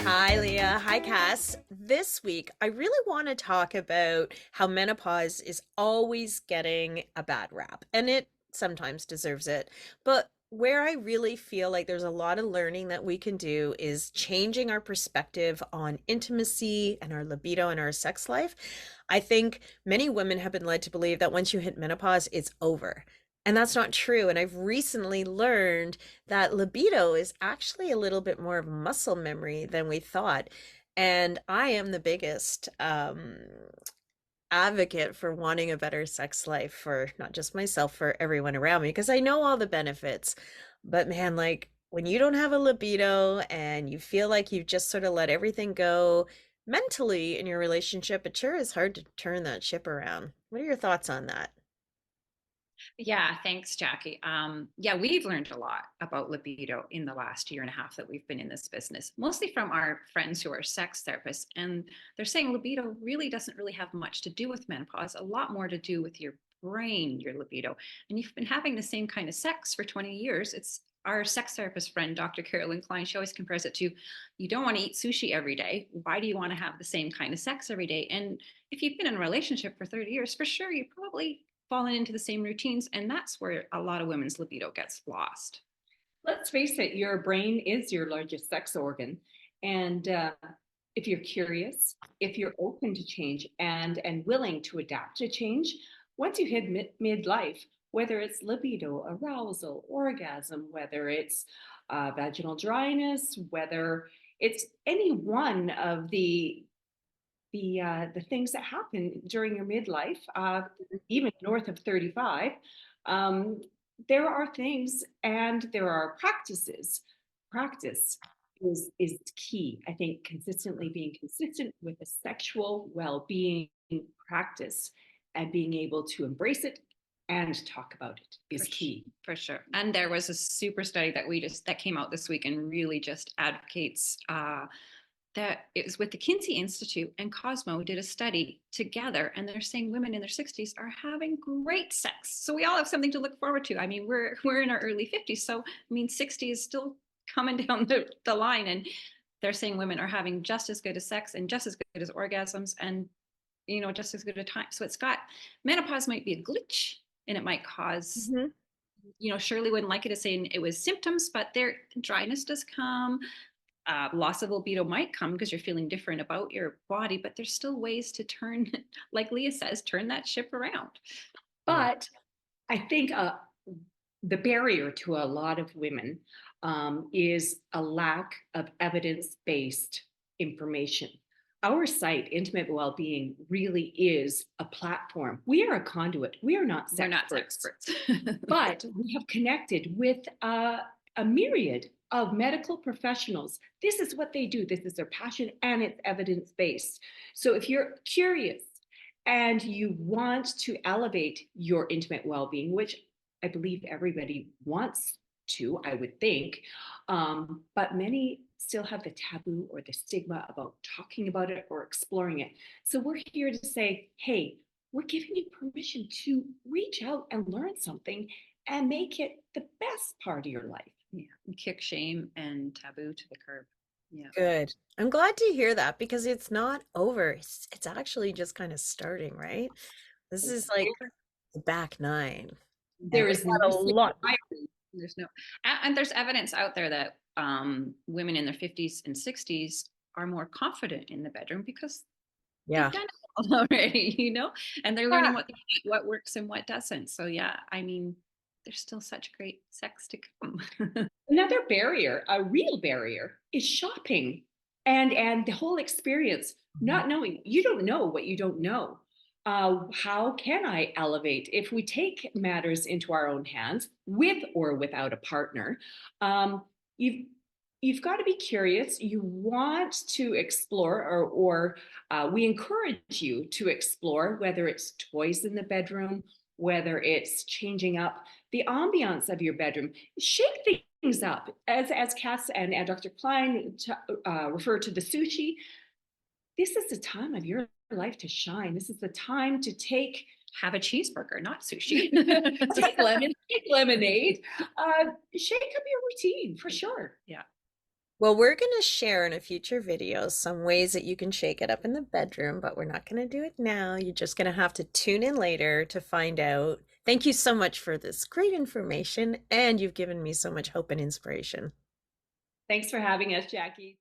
Hi, Leah. Hi, Cass. This week, I really want to talk about how menopause is always getting a bad rap, and it sometimes deserves it. But where I really feel like there's a lot of learning that we can do is changing our perspective on intimacy and our libido and our sex life. I think many women have been led to believe that once you hit menopause, it's over. And that's not true. And I've recently learned that libido is actually a little bit more of muscle memory than we thought. And I am the biggest advocate for wanting a better sex life for not just myself, for everyone around me, because I know all the benefits. But man, like when you don't have a libido and you feel like you've just sort of let everything go mentally in your relationship, it sure is hard to turn that ship around. What are your thoughts on that? Yeah, thanks, Jackie. Yeah, we've learned a lot about libido in the last year and a half that we've been in this business, mostly from our friends who are sex therapists. And they're saying libido really doesn't really have much to do with menopause, a lot more to do with your brain, your libido. And you've been having the same kind of sex for 20 years. It's our sex therapist friend, Dr. Carolyn Klein, she always compares it to you don't want to eat sushi every day. Why do you want to have the same kind of sex every day? And if you've been in a relationship for 30 years, for sure, you probably fallen into the same routines. And that's where a lot of women's libido gets lost. Let's face it, your brain is your largest sex organ. And if you're curious, if you're open to change and willing to adapt to change, once you hit midlife, whether it's libido, arousal, orgasm, whether it's vaginal dryness, whether it's any one of the things that happen during your midlife, even north of 35, um, there are things and there are practices. Practice is key. I think consistently being consistent with a sexual well-being practice and being able to embrace it and talk about it is key. For sure. And there was a super study that came out this week and really just advocates that it was with the Kinsey Institute and Cosmo did a study together, and they're saying women in their 60s are having great sex. So we all have something to look forward to. I mean, we're in our early 50s, so I mean, 60 is still coming down the line, and they're saying women are having just as good as sex and just as good as orgasms, and just as good a time. So it's got menopause might be a glitch, and it might cause. Mhm. Shirley wouldn't like it to say it was symptoms, but their dryness does come, loss of libido might come because you're feeling different about your body, but there's still ways to turn, like Leah says, turn that ship around. Yeah. But I think the barrier to a lot of women is a lack of evidence-based information. Our site, Intimate Wellbeing, really is a platform. We are a conduit. We are not We're not experts, experts. but we have connected with a myriad of medical professionals. This is what they do. This is their passion, and it's evidence-based. So if you're curious and you want to elevate your intimate well-being, which I believe everybody wants to, I would think, but many still have the taboo or the stigma about talking about it or exploring it. So we're here to say, hey, we're giving you permission to reach out and learn something and make it the best part of your life. Yeah, kick shame and taboo to the curb. Yeah. Good. I'm glad to hear that because it's not over. It's actually just kind of starting, right? This is like the back nine, and There we've is no got a lot. There's no, and there's evidence out there that women in their 50s and 60s are more confident in the bedroom because they've Yeah. done it all already, and they're learning Yeah. what works and what doesn't. So yeah, I mean, there's still such great sex to come. Another barrier, a real barrier, is shopping and the whole experience, not knowing. You don't know what you don't know. How can I elevate if we take matters into our own hands with or without a partner? Um, you've you've got to be curious. You want to explore, or we encourage you to explore, whether it's toys in the bedroom, whether it's changing up the ambiance of your bedroom. Shake things up. As Cass and Dr. Klein refer to the sushi, this is the time of your life to shine. This is the time to take Have a cheeseburger, not sushi. take lemonade, shake up your routine for sure. Yeah. Well, we're going to share in a future video some ways that you can shake it up in the bedroom, but we're not going to do it now. You're just going to have to tune in later to find out. Thank you so much for this great information, and you've given me so much hope and inspiration. Thanks for having us, Jackie.